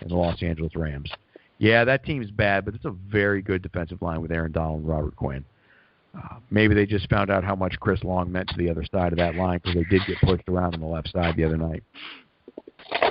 and the Los Angeles Rams. Yeah, that team's bad, but it's a very good defensive line with Aaron Donald and Robert Quinn. Maybe they just found out how much Chris Long meant to the other side of that line because they did get pushed around on the left side the other night.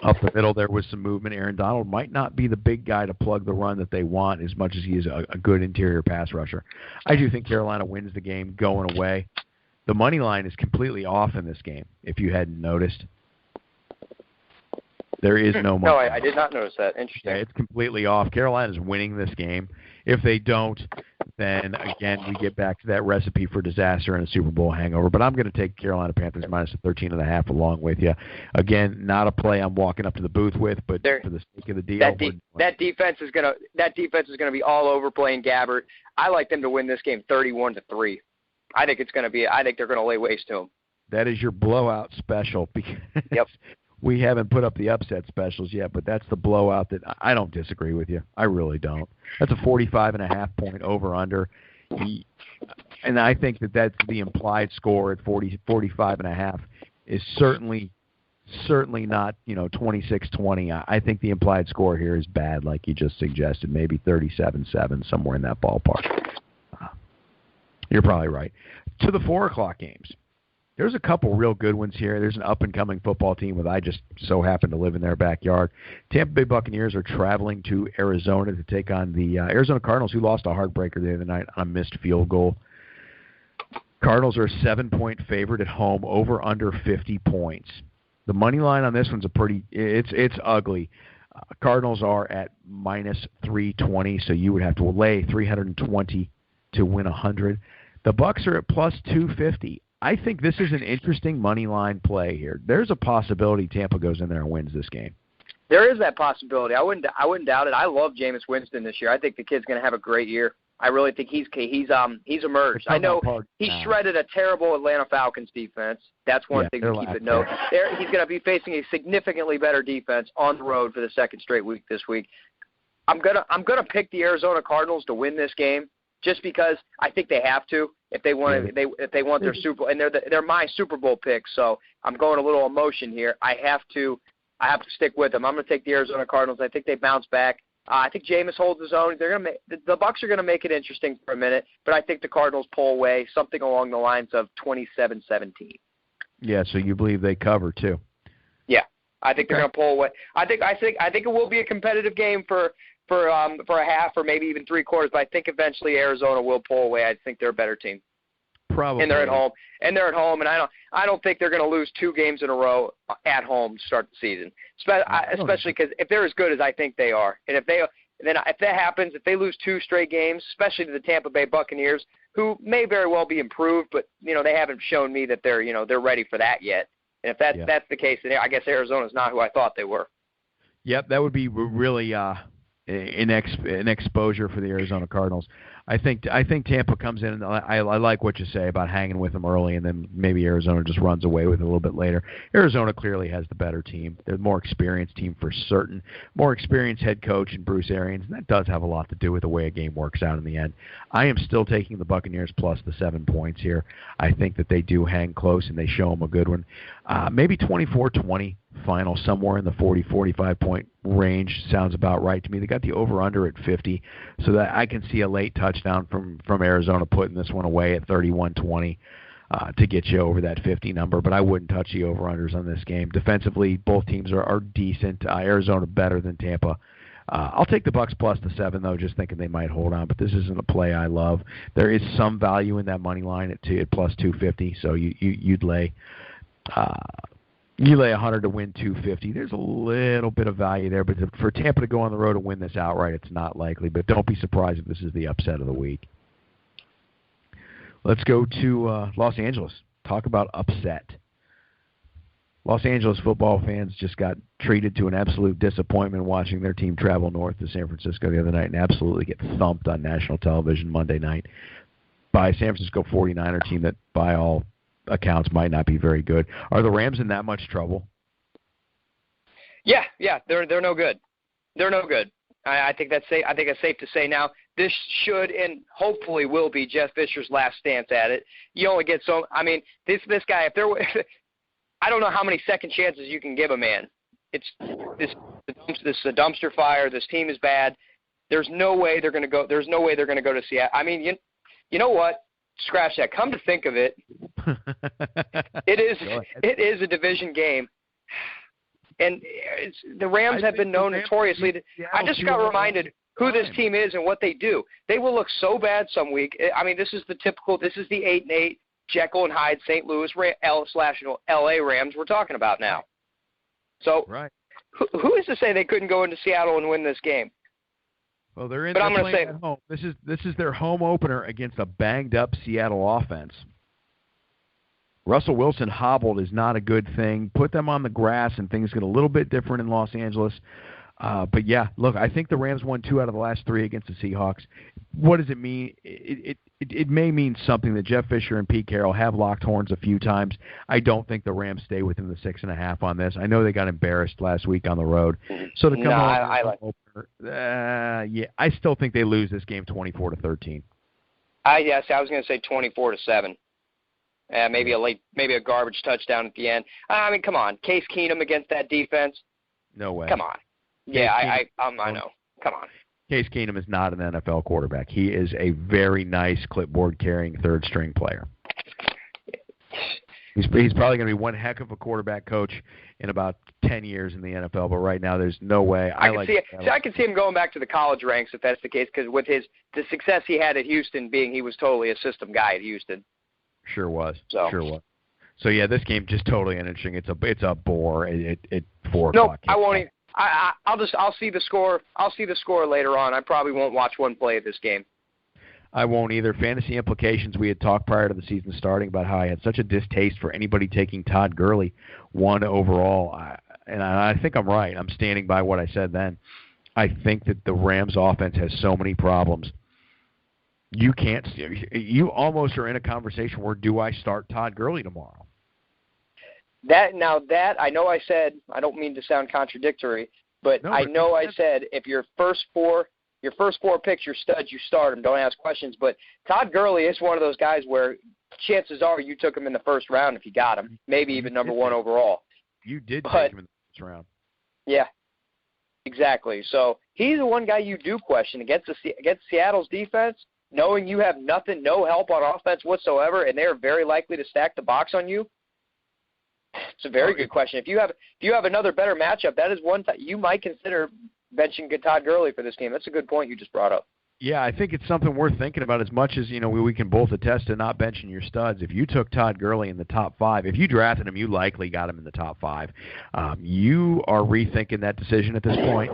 Up the middle, there was some movement. Aaron Donald might not be the big guy to plug the run that they want as much as he is a good interior pass rusher. I do think Carolina wins the game going away. The money line is completely off in this game, if you hadn't noticed. There is no money. No, I did not notice that. Interesting. Yeah, it's completely off. Carolina's winning this game. If they don't, then, again, we get back to that recipe for disaster and a Super Bowl hangover. But I'm going to take Carolina Panthers minus 13.5 along with you. Again, not a play I'm walking up to the booth with, but for the sake of the deal. That defense is going to be all over playing Gabbert. I like them to win this game 31-3. I think they're going to lay waste to them. That is your blowout special because yep. We haven't put up the upset specials yet, but that's the blowout that I don't disagree with you. I really don't. That's a 45.5-point over-under. And I think that's the implied score at 45.5 is certainly not, 26-20. I think the implied score here is bad, like you just suggested, maybe 37-7, somewhere in that ballpark. You're probably right. To the 4 o'clock games. There's a couple real good ones here. There's an up-and-coming football team that I just so happen to live in their backyard. Tampa Bay Buccaneers are traveling to Arizona to take on the Arizona Cardinals, who lost a heartbreaker the other night on a missed field goal. Cardinals are a 7-point favorite at home, over under 50 points. The money line on this one's it's ugly. Cardinals are at minus 320, so you would have to lay 320 to win 100. The Bucs are at plus 250. I think this is an interesting money line play here. There's a possibility Tampa goes in there and wins this game. There is that possibility. I wouldn't doubt it. I love Jameis Winston this year. I think the kid's going to have a great year. I really think he's emerged. I know he shredded a terrible Atlanta Falcons defense. That's one thing to keep it note. He's going to be facing a significantly better defense on the road for the second straight week this week. I'm gonna pick the Arizona Cardinals to win this game just because I think they have to. If they want their Super Bowl, and they're my Super Bowl picks, so I'm going a little emotion here. I have to stick with them. I'm going to take the Arizona Cardinals. I think they bounce back. I think Jameis holds his own. The Bucs are going to make it interesting for a minute, but I think the Cardinals pull away, something along the lines of 27-17. Yeah, so you believe they cover too? Yeah, I think they're going to pull away. I think it will be a competitive game for a half or maybe even 3 quarters, but I think eventually Arizona will pull away. I think they're a better team. Probably. And they're at home. And I don't think they're going to lose 2 games in a row at home to start the season. Especially because if they're as good as I think they are, and if that happens, if they lose 2 straight games, especially to the Tampa Bay Buccaneers, who may very well be improved, but they haven't shown me that they're ready for that yet. And if that's the case, then I guess Arizona's not who I thought they were. Yep, that would be really an exposure for the Arizona Cardinals. I think Tampa comes in, and I like what you say about hanging with them early, and then maybe Arizona just runs away with it a little bit later. Arizona clearly has the better team. They're the more experienced team for certain. More experienced head coach in Bruce Arians, and that does have a lot to do with the way a game works out in the end. I am still taking the Buccaneers plus the 7 points here. I think that they do hang close, and they show them a good one. Maybe 24-20 final, somewhere in the 40-45 point range sounds about right to me. They got the over-under at 50, so that I can see a late touchdown from Arizona putting this one away at 31-20 to get you over that 50 number, but I wouldn't touch the over-unders on this game. Defensively, both teams are decent. Arizona better than Tampa. I'll take the Bucs plus the 7, though, just thinking they might hold on, but this isn't a play I love. There is some value in that money line at plus 250, so you'd lay you lay 100 to win 250. There's a little bit of value there, but for Tampa to go on the road and win this outright, it's not likely. But don't be surprised if this is the upset of the week. Let's go to Los Angeles. Talk about upset. Los Angeles football fans just got treated to an absolute disappointment watching their team travel north to San Francisco the other night and absolutely get thumped on national television Monday night by a San Francisco 49er team that, by all accounts, might not be very good. Are the Rams in that much trouble? Yeah, they're no good. They're no good. I think it's safe to say now. This should and hopefully will be Jeff Fisher's last stance at it. You only get so. I mean, this guy. I don't know how many second chances you can give a man. It's this This is a dumpster fire. This team is bad. There's no way they're going to go. There's no way they're going to go to Seattle. I mean, you know what? Scratch that. Come to think of it, it is a division game, and the Rams have been known notoriously. I just got reminded who this team is and what they do. They will look so bad some week. I mean, this is the 8-8 Jekyll and Hyde St. Louis L.A. Rams we're talking about now. So who is to say they couldn't go into Seattle and win this game? Well, they're playing at home. This is their home opener against a banged-up Seattle offense. Russell Wilson hobbled is not a good thing. Put them on the grass, and things get a little bit different in Los Angeles. But, yeah, look, I think the Rams won 2 out of the last 3 against the Seahawks. What does it mean? It may mean something that Jeff Fisher and Pete Carroll have locked horns a few times. I don't think the Rams stay within the 6.5 on this. I know they got embarrassed last week on the road. So to come I still think they lose this game 24-13. I was going to say 24-7. Maybe a garbage touchdown at the end. I mean, come on, Case Keenum against that defense. No way. Come on. Yeah, I know. Come on. Case Keenum is not an NFL quarterback. He is a very nice clipboard-carrying third-string player. He's probably going to be one heck of a quarterback coach in about 10 years in the NFL, but right now there's no way. I can see him going back to the college ranks if that's the case, because with the success he had at Houston, being he was totally a system guy at Houston. Sure was. So yeah, this game just totally uninteresting. It's a bore at 4 o'clock. No, I won't. I'll see the score. I'll see the score later on. I probably won't watch one play of this game. I won't either. Fantasy implications, we had talked prior to the season starting about how I had such a distaste for anybody taking Todd Gurley 1 overall. And I think I'm right. I'm standing by what I said then. I think that the Rams offense has so many problems. You almost are in a conversation where do I start Todd Gurley tomorrow? I know I said, I don't mean to sound contradictory, but I said if your first four picks, your studs, you start them. Don't ask questions. But Todd Gurley is one of those guys where chances are you took him in the first round if you got him, maybe even number 1 overall. You did take him in the first round. Yeah, exactly. So he's the one guy you do question against Seattle's defense, knowing you have no help on offense whatsoever, and they're very likely to stack the box on you. It's a very good question. If you have another better matchup, that is one you might consider benching Todd Gurley for this game. That's a good point you just brought up. Yeah, I think it's something worth thinking about as much as, we can both attest to not benching your studs. If you took Todd Gurley in the top 5, if you drafted him, you likely got him in the top 5. You are rethinking that decision at this point.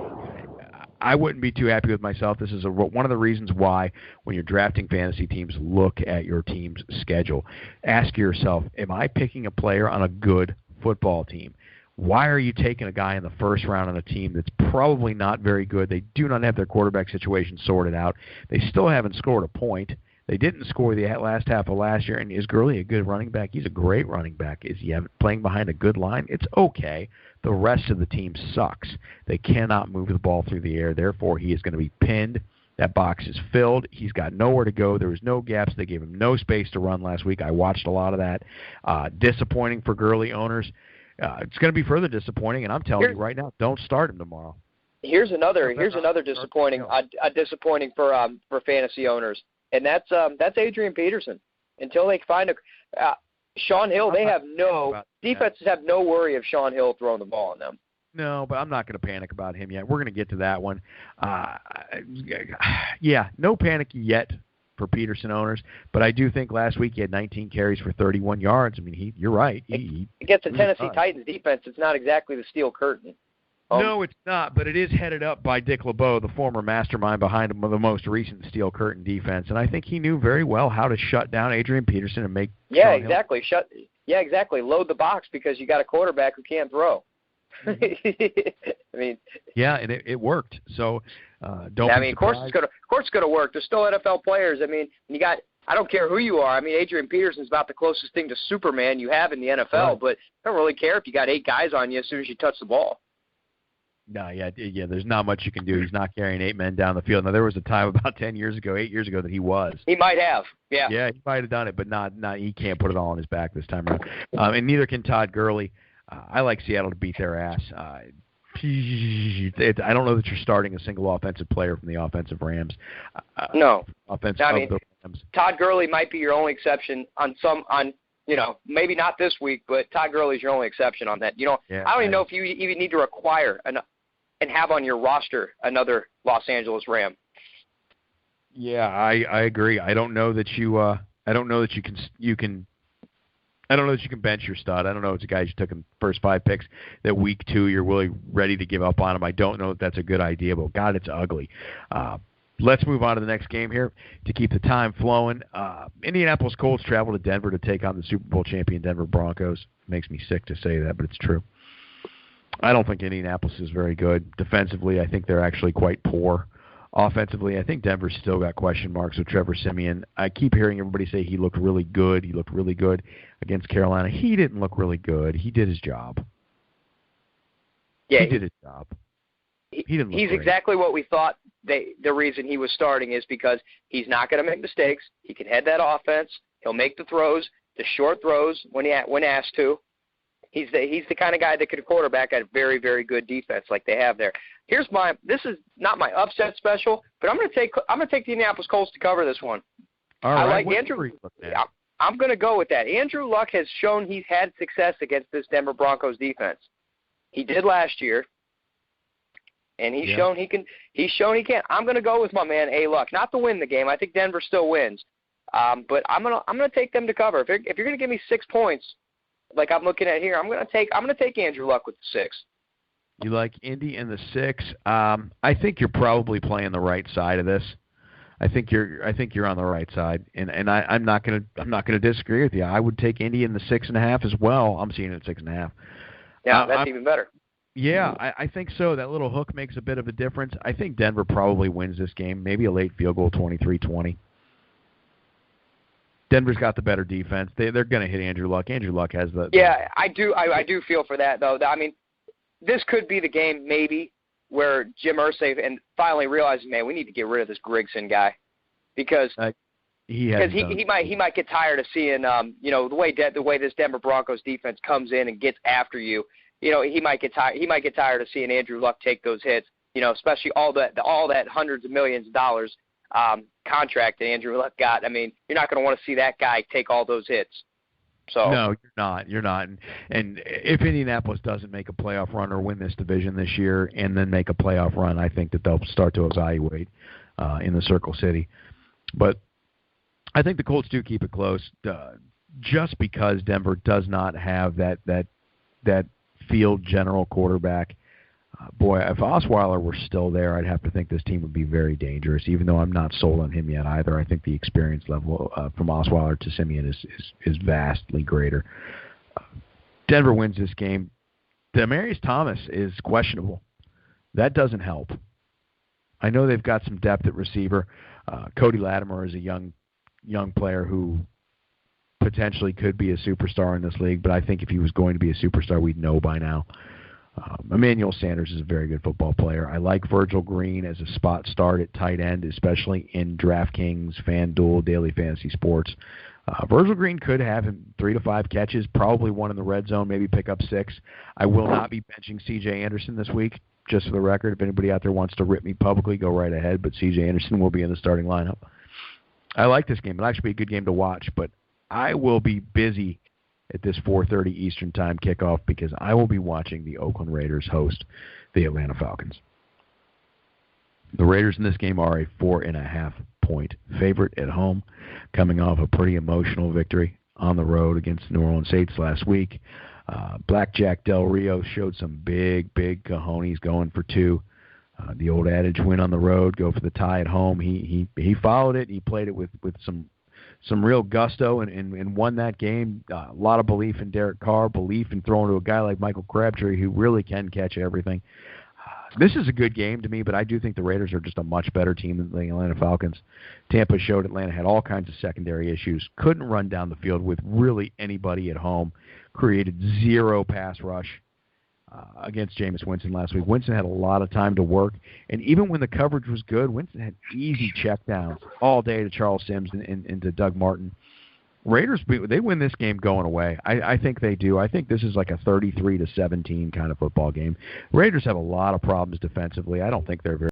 I wouldn't be too happy with myself. This is one of the reasons why when you're drafting fantasy teams, look at your team's schedule. Ask yourself, am I picking a player on a good football team? Why are you taking a guy in the first round on a team that's probably not very good? They do not have their quarterback situation sorted out. They still haven't scored a point. They didn't score the last half of last year. And is Gurley a good running back? He's a great running back. Is he playing behind a good line? It's okay. The rest of the team sucks. They cannot move the ball through the air. Therefore, he is going to be pinned. That box is filled. He's got nowhere to go. There was no gaps. They gave him no space to run last week. I watched a lot of that. Disappointing for Gurley owners. It's going to be further disappointing, and I'm telling you right now, don't start him tomorrow. Here's another disappointing for fantasy owners, and that's Adrian Peterson. Until they find Sean Hill, defenses have no worry of Sean Hill throwing the ball on them. No, but I'm not going to panic about him yet. We're going to get to that one. No panic yet for Peterson owners, but I do think last week he had 19 carries for 31 yards. I mean, you're right. Against the Tennessee Titans defense, it's not exactly the steel curtain. No, it's not, but it is headed up by Dick LeBeau, the former mastermind behind the most recent steel curtain defense, and I think he knew very well how to shut down Adrian Peterson and make exactly. Load the box because you got a quarterback who can't throw. I mean, and it worked. So don't. Of course it's going to work. There's still NFL players. I mean, I don't care who you are. I mean, Adrian Peterson's about the closest thing to Superman you have in the NFL, right. But I don't really care if you got 8 guys on you as soon as you touch the ball. No, there's not much you can do. He's not carrying 8 men down the field. Now, there was a time about 8 years ago that he was. He might have, yeah. Yeah, he might have done it, but not. He can't put it all on his back this time around. And neither can Todd Gurley. I like Seattle to beat their ass. I don't know that you're starting a single offensive player from the offensive Rams. No. Offense I of mean, the Rams. Todd Gurley might be your only exception on maybe not this week, but Todd Gurley's your only exception on that. I don't even know if you even need to require and have on your roster another Los Angeles Ram. Yeah, I agree. I don't know that you can bench your stud. I don't know if it's a guy you took in the first 5 picks that week 2 you're really ready to give up on him. I don't know if that's a good idea, but God, it's ugly. Let's move on to the next game here to keep the time flowing. Indianapolis Colts travel to Denver to take on the Super Bowl champion Denver Broncos. Makes me sick to say that, but it's true. I don't think Indianapolis is very good. Defensively, I think they're actually quite poor. Offensively, I think Denver's still got question marks with Trevor Siemian. I keep hearing everybody say he looked really good. He looked really good against Carolina. He didn't look really good. He did his job. Yeah, he did his job. He didn't look He's great. exactly what we thought. The reason he was starting is because he's not going to make mistakes. He can head that offense. He'll make the throws, the short throws when asked to. He's the kind of guy that could quarterback at a very, very good defense like they have there. This is not my upset special, but I'm going to take the Indianapolis Colts to cover this one. All right. I like Andrew. I'm going to go with that. Andrew Luck has shown he's had success against this Denver Broncos defense. He did last year, and he's shown he can. He's shown he can. I'm going to go with my man A. Luck, not to win the game. I think Denver still wins, but I'm going to take them to cover. If you're going to give me 6 points, like I'm looking at here, I'm going to take Andrew Luck with the 6. You like Indy and the 6. I think you're probably playing the right side of this. I think you're on the right side, and I'm not gonna disagree with you. I would take Indy in the 6.5 as well. I'm seeing it at 6.5. Yeah, that's even better. Yeah, I think so. That little hook makes a bit of a difference. I think Denver probably wins this game, maybe a late field goal, 23-20. Denver's got the better defense. They're going to hit Andrew Luck. Andrew Luck has the. Yeah, I do feel for that though. I mean, this could be the game maybe where Jim Irsay and finally realizes, man, we need to get rid of this Grigson guy because he might get tired of seeing the way this Denver Broncos defense comes in and gets after you. He might get tired of seeing Andrew Luck take those hits. Especially all that hundreds of millions of dollars contract that Andrew Luck got. I mean, you're not going to want to see that guy take all those hits. So no, you're not. And if Indianapolis doesn't make a playoff run or win this division this year and then make a playoff run, I think that they'll start to evaluate in the Circle City. But I think the Colts do keep it close, just because Denver does not have that field general quarterback. Boy, if Osweiler were still there, I'd have to think this team would be very dangerous, even though I'm not sold on him yet either. I think the experience level from Osweiler to Siemian is vastly greater. Denver wins this game. Demaryius Thomas is questionable. That doesn't help. I know they've got some depth at receiver. Cody Latimer is a young player who potentially could be a superstar in this league, but I think if he was going to be a superstar, we'd know by now. Emmanuel Sanders is a very good football player. I like Virgil Green as a spot start at tight end, especially in DraftKings, FanDuel, Daily Fantasy Sports. Virgil Green could have him 3 to 5 catches, probably one in the red zone, maybe pick up 6. I will not be benching C.J. Anderson this week, just for the record. If anybody out there wants to rip me publicly, go right ahead, but C.J. Anderson will be in the starting lineup. I like this game. It'll actually be a good game to watch, but I will be busy at this 4:30 Eastern Time kickoff because I will be watching the Oakland Raiders host the Atlanta Falcons. The Raiders in this game are a 4.5-point favorite at home, coming off a pretty emotional victory on the road against New Orleans Saints last week. Blackjack Del Rio showed some big cojones going for 2. The old adage, win on the road, go for the tie at home. He followed it. He played it with some real gusto and won that game. A lot of belief in Derek Carr, belief in throwing to a guy like Michael Crabtree who really can catch everything. This is a good game to me, but I do think the Raiders are just a much better team than the Atlanta Falcons. Tampa showed Atlanta had all kinds of secondary issues, couldn't run down the field with really anybody at home, created 0 pass rush against Jameis Winston last week. Winston had a lot of time to work, and even when the coverage was good, Winston had easy checkdowns all day to Charles Sims and to Doug Martin. Raiders, they win this game going away. I think they do. I think this is like a 33-17 kind of football game. Raiders have a lot of problems defensively. I don't think they're very